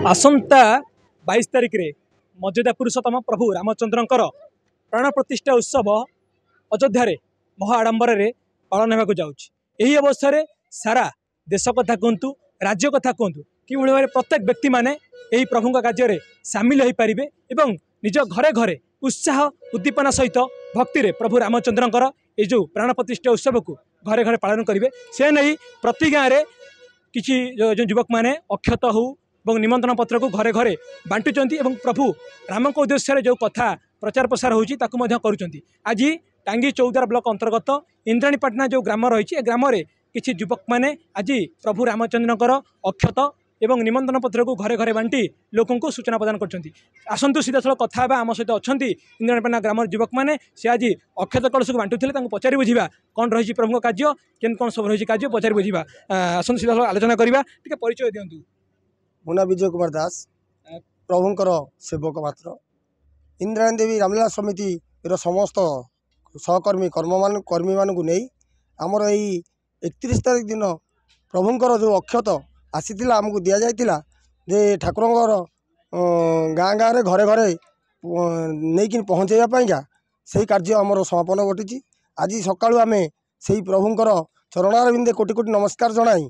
आसंता 22 तारिख रे मर्यादा पुरुषोत्तम प्रभु रामचंद्रंकर प्राण प्रतिष्ठा उत्सव अयोध्या महा आडंबर पालन होगा जाऊँगी। अवस्था सारा देश कथा कहतु राज्य कथा कहतु कि भाव प्रत्येक व्यक्ति माने यही प्रभु कार्य में सामिल हो पारे और निज घरे घरे उत्साह उद्दीपना सहित भक्ति प्रभु रामचंद्रंकर ये जो प्राण प्रतिष्ठा उत्सव को घरे घरे पालन करेंगे से नहीं प्रति गाँव में किसी जो युवक मैंने अक्षत हो निमंत्रण पत्र को घरे घरे बांटुंट प्रभु राम को उद्देश्य जो कथा प्रचार प्रसार होती आज टांगी चौदार ब्लॉक अंतर्गत इंद्राणीपाटना जो ग्राम रही ग्राम में किसी युवक मैंने आज प्रभु रामचंद्रंकर अक्षत एवं निमंत्रण पत्र को घरे घरे बांटी लोकों को सूचना प्रदान कर आसतु सीधा सड़क कथा आम सहित अच्छा इंद्राणीपाटना ग्राम युवक मैंने से आज अक्षत कलश को बांटुले पचारि बुझा कौन रही प्रभु कार्य के कौन सब रही कार्य पचारि बुझा आसतु सीधा सड़क आलोचना करवा टे परिचय दिंतु। मो ना विजय कुमार दास प्रभुंकर सेवक मात्र इंद्राणी देवी रामलीला समिति समस्त सहकर्मी कर्मी मानू नहीं आमर यही 31 तारिख दिन प्रभुंकर जो अक्षत आसीला आमको दि जाइला जे ठाकुरंकर गाँ गाँव में घरे घरे नहीं पहुँचाइवाईका से कार्य आमर समापन घटी। आज सकालू आम से प्रभुंकर चरणारविंदे कोटि कोटि नमस्कार जनाई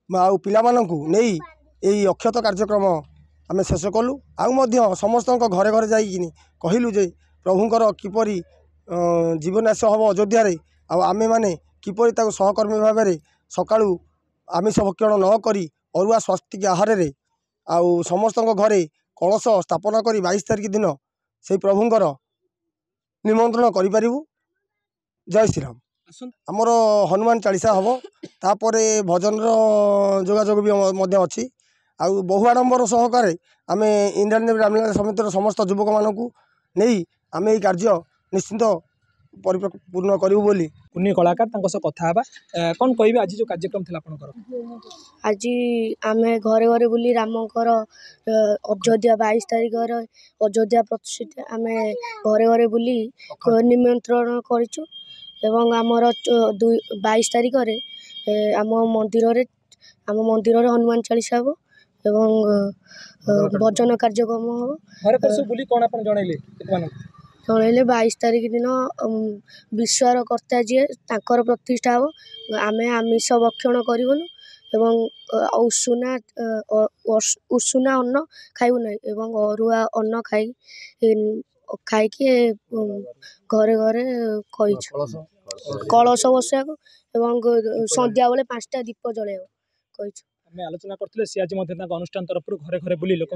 आउ पिला नहीं यही अक्षत कार्यक्रम आम शेष कलु आउ समस्त घरे घरे जाइए कहलु जे प्रभुंकर किपरि जीवनाश हम अयोध्या आमे माने किपरि ताको सहकर्मी भाव में सकाळु आमिष भक्षण न करी अरुआ स्वास्तिक आहार आउ समस्त घरे कलश स्थापन करी 22 तारिख दिन से प्रभुंकर निमंत्रण करूँ। जय श्रीराम। आमर हनुमान चालीसा हम तापर भजन जोगाजोग भी अच्छी आउ बहु आडंबर सहकारे आम इंद्राणी रामलीला समितिर समस्त युवक मानू नहीं आम ये कार्य निश्चिंत परिपूर्ण करूँ बोली पुण्य कलाकार कथा कौन कह आज जो कार्यक्रम थी आज आम घरे घरे बुली रामकर अयोध्या 22 तारिख अयोध्या प्रतिष्ठा आम घरे घरे बुली निमंत्रण करूँ एवं आमर 22 तारिख आम मंदिर हनुमान चालीसा हम एवं भजन कार्यक्रम हम जनइले 22 तारिख दिन विश्वर कर्ता जी ताकर प्रतिष्ठा हम आम आमिष भक्षण करूँ एवं उषुना अन्न खाइबू ना एवं अरुआ अन्न खाई घरे घरे कलश बसा संध्या बेले 5टा दीप जलाइबा आलोचना करते आज अनुष्ठान तरफ घरे घरे बुली लोक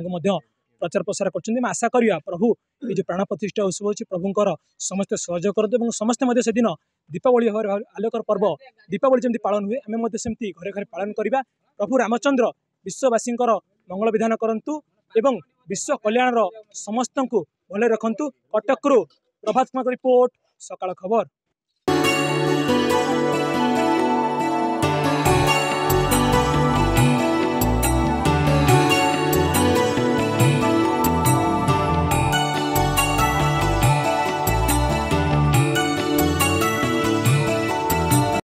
प्रचार प्रसार कर आशा करिया प्रभु ये जो प्राण प्रतिष्ठा उत्सव अच्छी प्रभुंकर समस्ते सहयोग करते समस्ते से दिन दीपावली भाव आलोकर पर्व दीपावली जमी पालन हुए आम सेमती घरे घरे पालन करवा प्रभु रामचंद्र विश्ववासी मंगल विधान करंतु एवं विश्व कल्याण समस्त को भले रखंतु। कटक प्रभात रिपोर्ट सकाळ खबर।